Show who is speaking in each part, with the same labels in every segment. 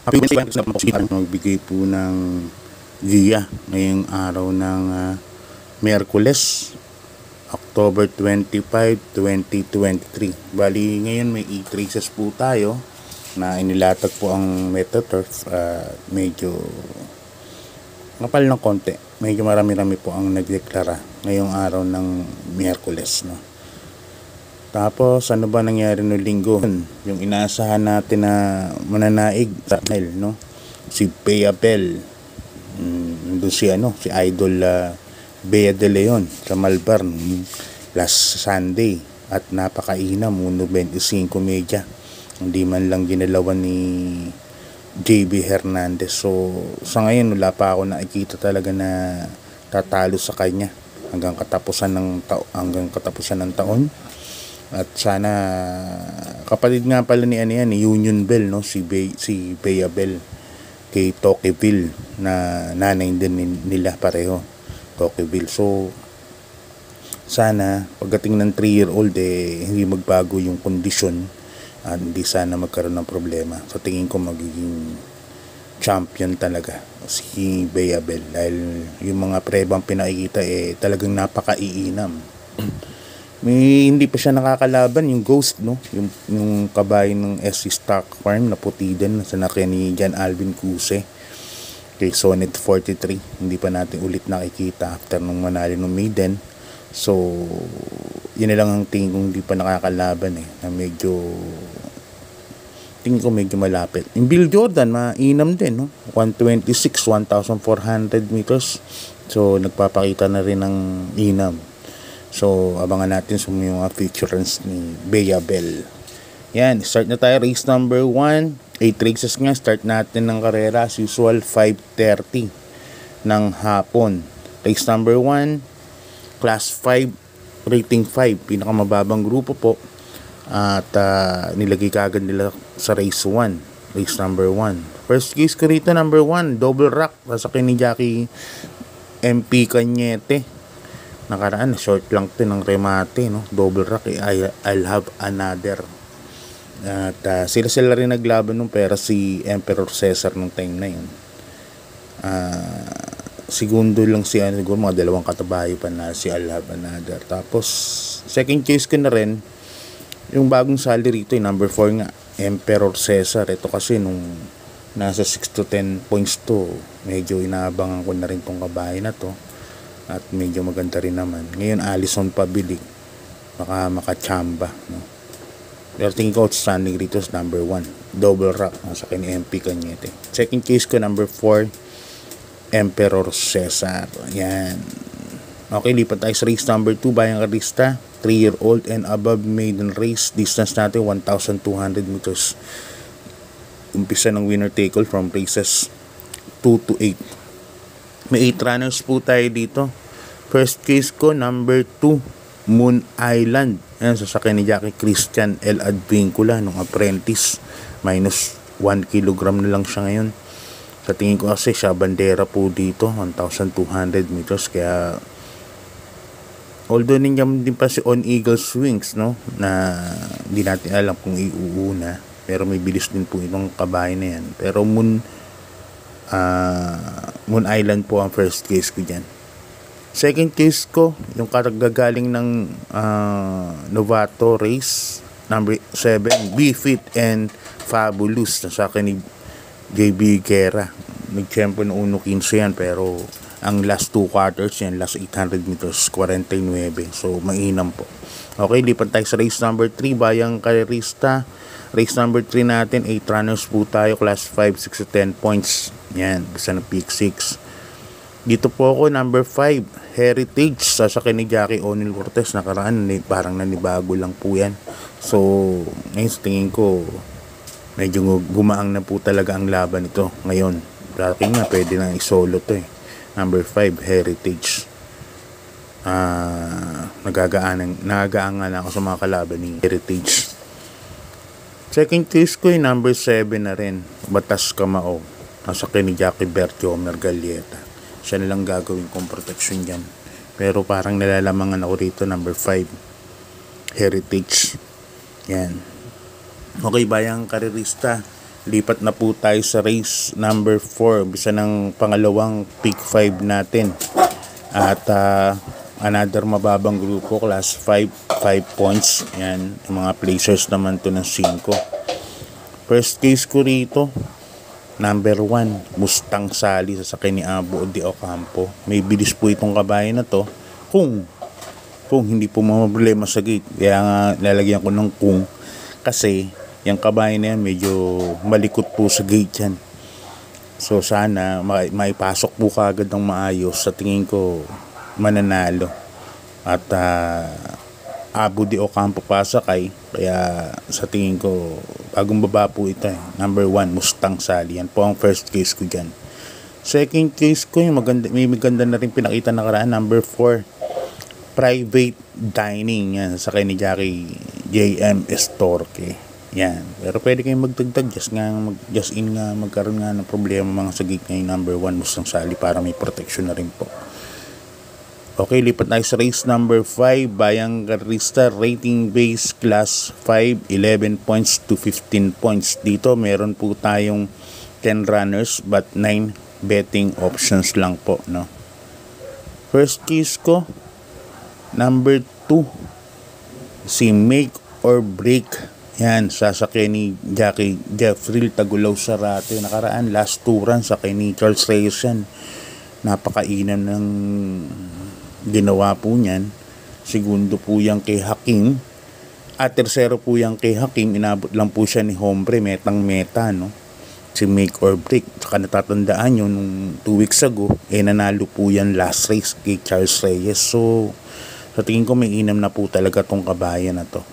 Speaker 1: Happy Wednesday, magbigay po ng giya ngayong araw ng Miyerkules, October 25, 2023. Bali, ngayon may e-traces po tayo na inilatag po ang MetaTurf. Medyo kapal ng konti. Medyo marami-rami po ang nagdeklara ngayong araw ng Miyerkules, no? Tapos, ano ba nangyari no linggo? Yung inaasahan natin na mananaig sa no? Si Bea Bell. Nandun si Idol Bea De Leon sa Malbar last Sunday. At napakainam, 1.25 media. Hindi man lang ginalawan ni JB Hernandez. So, sa ngayon, wala pa ako nakikita talaga na tatalo sa kanya hanggang katapusan ng taon. At sana kapatid nga pala ni Union Bell, no, si Bea Bell kay Tocqueville, na nanay din nila pareho, Tocqueville. So sana pagdating ng 3-year-old hindi magbago yung kondisyon at hindi sana magkaroon ng problema. So tingin ko magiging champion talaga si Bea Bell dahil yung mga prebang pinakikita talagang napakaiinam. May hindi pa siya nakakalaban yung Ghost, no, yung kabayo ng SC Stock Farm na puti din sa nakya ni Jan Alvin Cuse kay Sonnet 43. Hindi pa natin ulit nakikita after nung manalo ng maiden. So yun na lang ang tingin kong hindi pa nakakalaban na tingin ko medyo malapit. Yung Bill Jordan mainam din, no, 126 1,400 meters. So nagpapakita na rin ng inam. So, abangan natin sa mga featurings ni Bea Bell. Yan, start na tayo. Race number 1. 8 races nga. Start natin ng karera. As usual, 5:30 ng hapon. Race number 1. Class 5. Rating 5. Pinakamababang grupo po. At nilagay kagad nila sa race 1. Race number 1. First case ko rito, number 1. Double Rock. Sasakyan ni Jackie MP Cañete. Nakaraan, short lang ito ng remate, no? Double Rock, I'll have another. At sila rin naglaban nung pera si Emperor Cesar nung time na yun. Segundo lang si siguro mga dalawang katabayo pa na si I'll have another. Tapos second case ko na rin yung bagong salary rito, number 4 nga, Emperor Cesar. Ito kasi nung nasa 6 to 10 points to, medyo inaabangan ko na rin tong kabayo na to. At medyo maganda rin naman. Ngayon, Allison Pabilik. Baka makachamba, no? Pero tingin ko outstanding rito sa number 1. Double Rock. Nasa kay MP Cañete. Second case ko, number 4. Emperor Cesar. Yan. Okay, lipat tayo sa race number 2. Bayang Arista. 3-year-old and above maiden race. Distance natin, 1,200 meters. Umpisa ng winner take all from races 2 to 8. May 8 runners po tayo dito. First case ko, number 2, Moon Island. Ayan, sasakyan ni Jackie Christian L. Advincula nung apprentice. Minus 1 kilogram na lang siya ngayon. Sa tingin ko kasi siya bandera po dito, 1,200 meters. Kaya, although ninyo din pa si On Eagle Swings, no, na hindi natin alam kung iuuna. Pero may bilis din po itong kabahay na yan. Pero Moon Island po ang first case ko dyan. Second case ko, yung karagagaling ng Novato race, number 7, Be Fit and Fabulous, na sa akin ni JB Guerra. Nag-champion noong 1.15 yan, pero ang last 2 quarters yan, last 800 meters, 49. So, mainam po. Okay, lipat tayo sa race number 3, Bayang Karerista. Race number 3 natin, 8 runners po tayo, class 5, 6 to 10 points. Yan, bisa na peak 6. Dito po ako, number 5, Heritage. Sasakyan ni Jackie O'Neil Cortez. Nakaraan, parang nanibago lang po yan. So, ngayon sa tingin ko, medyo gumaang na po talaga ang laban ito ngayon. Dati nga, pwede na i-solo to Number 5, Heritage. Nagagaan na ako sa mga kalaban ni Heritage. Second case ko yung number 7 na rin, Batas Kamao. Nasa kay ni Jackie Bertio Mergalieta. Siya nalang gagawin kong protection dyan. Pero parang nalalamangan ako rito, number 5, Heritage. Yan. Okay, Bayang Karerista. Lipat na po tayo sa race number 4. Bisa ng pangalawang pick 5 natin. At another mababang grupo, class 5, 5 points. Yan, yung mga placers naman to ng 5. First case ko rito, number 1, Mustang Sally, sasakyan ni Abu de Ocampo. May bilis po itong kabayan na to kung hindi po problema sa gate. Kaya nga lalagyan ko ng kung, kasi yung kabayan na yan medyo malikot po sa gate yan. So sana maipasok po kagad ng maayos. Sa tingin ko mananalo. At Abu de Ocampo pasakay. Kaya sa tingin ko bagong baba po ito Number 1, Mustang Sally. Yan po ang first case ko dyan. Second case ko, yung may maganda na rin pinakita nakaraan, number 4, Private Dining. Yan, sa ni Jackie JM Estorque. Yan. Pero pwede kayong magdagdag. Just in nga, magkaroon nga ng problema mga sagig na yung number 1, Mustang Sally, para may protection na rin po. Okay, lipat tayo sa race number 5, Bayang Carlista, rating base class 5, 11 points to 15 points. Dito meron po tayong 10 runners but 9 betting options lang po, no? First case ko, number 2, si Make or Break. Yan, sasakyan ni Jackie Jeffrey Tagulaw Sarate. Nakaraan, last 2 runs sa ni Charles Reyes yan. Napakainam ng ginawa po niyan. Segundo po yan kay Hakim. At tersero po yan kay Hakim. Inabot lang po siya ni Hombre, metang-meta, no? Si Make or Break. Saka natatandaan nyo, nung 2 weeks ago, nanalo po yan last race kay Charles Reyes. So, sa tingin ko may inam na po talaga tong kabayan na to.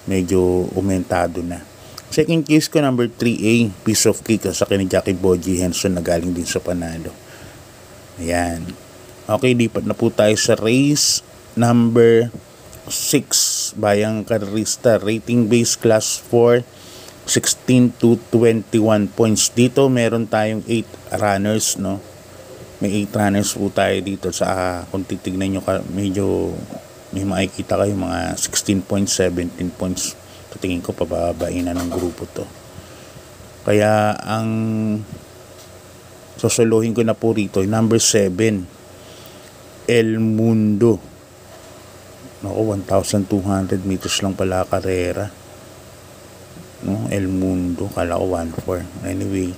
Speaker 1: Medyo umentado na. Second case ko, number 3A, Piece of Cake, sa ni Jackie Boji Henson, na galing din sa panalo. Ayan. Okay, lipat na po tayo sa race number 6, Bayang Carlista, rating base class 4, 16 to 21 points. Dito meron tayong 8 runners, no? May 8 runners po tayo dito. Sa kung titignan nyo, medyo may makikita kayo mga 16 points, 17 points. So, tingin ko pababain na ng grupo to. Kaya ang sosolohin ko na po rito, number 7, El Mundo. Naku, 1,200 meters lang pala karera, no? El Mundo, kala ko 1,400. Anyway,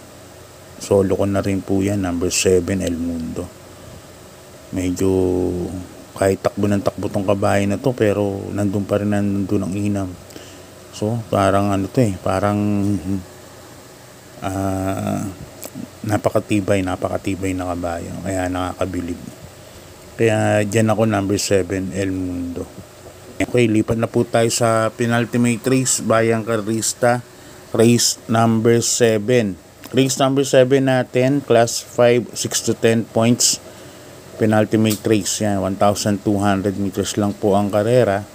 Speaker 1: solo ko na rin po yan, number 7, El Mundo. Medyo kahit takbo ng takbo tong kabayan na to, pero nandun pa rin, nandun ang inam. So parang parang napakatibay na kabayan, kaya nakakabilib. Kaya dyan ako, number 7, El Mundo. Okay, lipat na po tayo sa penultimate race, Bayang Carlista, race number 7. Race number 7 natin, class 5, 6 to 10 points. Penultimate race yan, 1,200 meters lang po ang karera.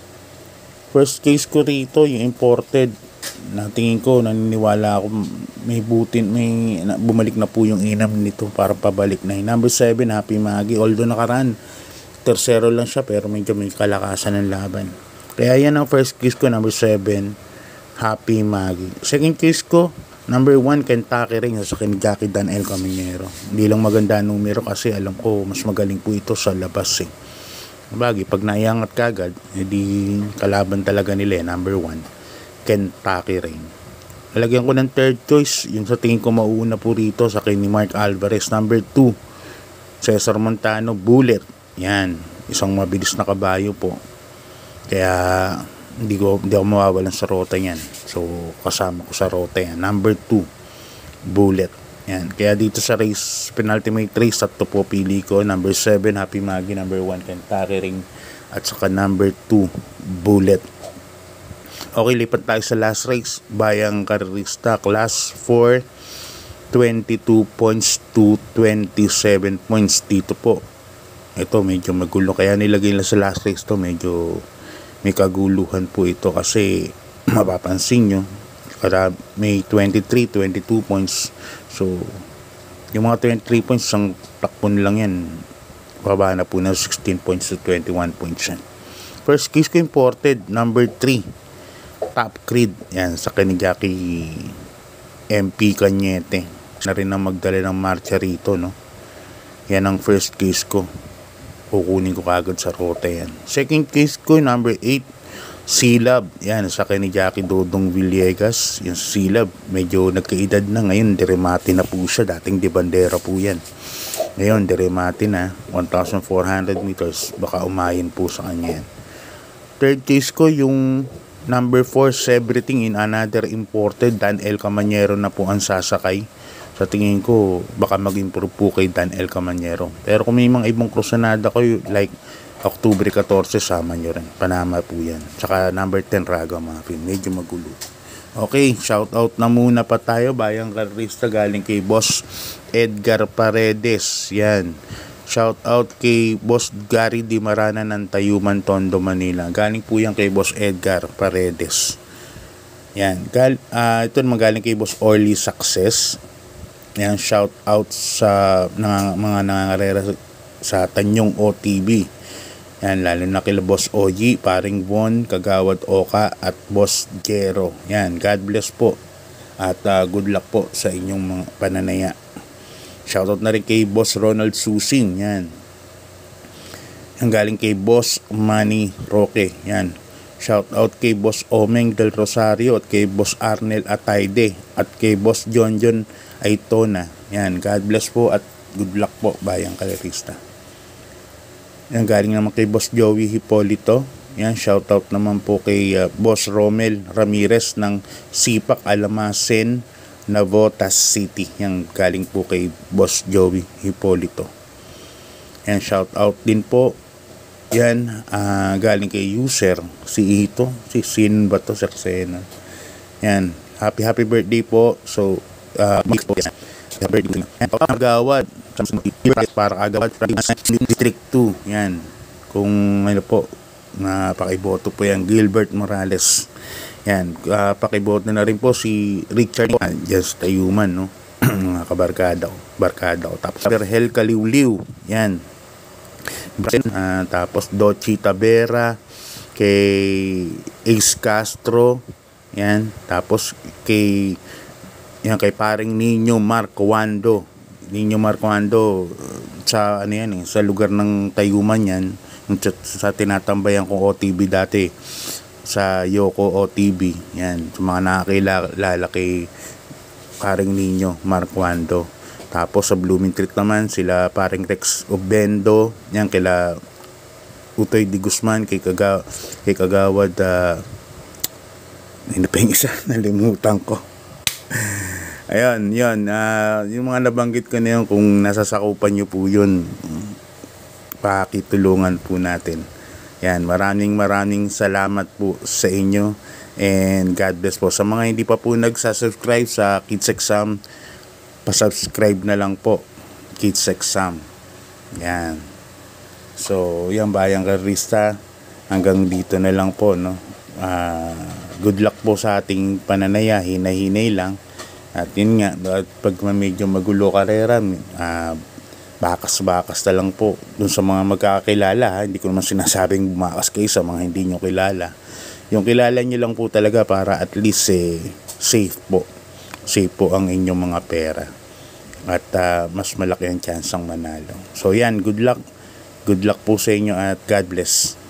Speaker 1: First case ko rito, yung imported. Natingin ko, naniniwala ako, may bumalik na po yung inam nito para pabalik na. Number 7, Happy Maggie. Although nakaraan, tersero lang siya, pero medyo may kalakasan ng laban. Kaya yan ang first case ko, number 7, Happy Maggie. Second case ko, number 1, Kentucky Ring, sa ni Jackie Daniel Caminero. Hindi lang maganda numero kasi alam ko mas magaling po ito sa labas Bagay, pag naiangat kagad, edi kalaban talaga nila number 1, Kentucky Ring. Lalagyan ko ng third choice, yung sa tingin ko mauuna po rito sa ni Mark Alvarez, number 2, Cesar Montano, Bullet. Yan, isang mabilis na kabayo po. Kaya hindi ako mawawalan sa rota yan. So kasama ko sa rota yan, number 2, Bullet. Yan, kaya dito sa race, penultimate race, tatlo po pili ko, number 7, Happy Maggie, number 1, Kentucky Ring, at saka number 2, Bullet. Okay, lipat tayo sa last race, Bayang Carlista, class 4, 22 points to 27 points. Dito po, ito medyo magulo, kaya nilagay lang sa last race to, medyo may kaguluhan po ito kasi mapapansin nyo, may 23, 22 points. So yung mga 23 points, isang takpon lang yan, baba na po na 16 points to 21 points yan. First case ko imported, number 3, Top Creed. Yan, sa ni Jackie MP Cañete na rin ang magdala ng marcha rito, no? Yan ang first case ko. Kukunin ko kagad sa ruta yan. Second case ko, number 8, Silab. Yan, sa ni Jackie Dodong Villegas. Yung Silab, medyo nagkaedad na ngayon. Diremati na po siya. Dating di bandera po yan. Ngayon, diremati na. 1,400 meters. Baka umayin po sa kanya yan. Third case ko, yung number 4, Everything in Another Imported. Dan El Camanyero na po ang sasakay. Sa tingin ko, baka mag-improve po kay Dan El Camanyero. Pero kung may mga ibang krusanada ko, like Octubre 14, sama nyo rin. Panama po yan. Tsaka number 10, Raga Muffin. Medyo magulo. Okay, shout out na muna pa tayo. Bayang karista galing kay Boss Edgar Paredes. Yan. Shout out kay Boss Gary Di Marana ng Tayuman, Tondo, Manila. Galing po yan kay Boss Edgar Paredes. Yan. Ito naman galing kay Boss Orly Success. Yan, shout out sa mga nangangarera sa Tanyong OTB. Yan, lalo na kila Boss Oji, Paring Von, Kagawad Oka, at Boss Jero. Yan, God bless po. At good luck po sa inyong mga pananaya. Shout out na rin kay Boss Ronald Susing. Yan. Yan, galing kay Boss Manny Roque. Yan. Shout out kay Boss Omeng Del Rosario at kay Boss Arnel Atayde at kay Boss John Aitona. Yan, God bless po at good luck po, bayang kalerista. Yan, galing naman kay Boss Joey Hipolito. Yan, shout out naman po kay Boss Romel Ramirez ng Sipak Alamasen, Navotas City. Yan, galing po kay Boss Joey Hipolito. Yan, shout out din po. Yan, galing kay user si Ito, si Sin ba to, Sir Sena. Yan, happy birthday po. So Agawad para Agawad District 2. Yan, kung ano po, pakiboto po yan, Gilbert Morales. Yan, pakiboto na rin po si Richard Just Tayuman, no? Mga barkada ko. Tapos Berhel Kaliwliw. Yan. Tapos Dochi Tabera, kay Ace Castro. Yan, tapos kay Paring Nino Marcoando sa ano yan, sa lugar ng Tayuman yan, sa tinatambayan kong OTB dati, sa Yoko OTB. Yan, sa mga nakakilala kay Paring Nino Marcoando. Tapos sa Blooming Creek naman sila Paring Rex Obendo, yan, kila Utoy Di Guzman, kay Kagawad hindi pa yung isa, nalimutan ko. Ayun, yun. Yung mga nabanggit ko na yun, kung nasasakupan nyo po yun, pakitulungan po natin. Yan, maraming salamat po sa inyo. And God bless po. Sa mga hindi pa po nagsasubscribe sa Kids Exam, pasubscribe na lang po. Kids Exam. Yan. So, yan, bayang karista. Hanggang dito na lang po, no? Good luck po sa ating pananaya. Hinay-hinay lang. At yun nga, pag medyo magulo karera, bakas na lang po dun sa mga magkakakilala. Hindi ko naman sinasabing bumakas kayo sa mga hindi nyo kilala. Yung kilala nyo lang po talaga para at least safe po ang inyong mga pera. At mas malaki ang chance ang manalo. So yan, good luck po sa inyo at God bless.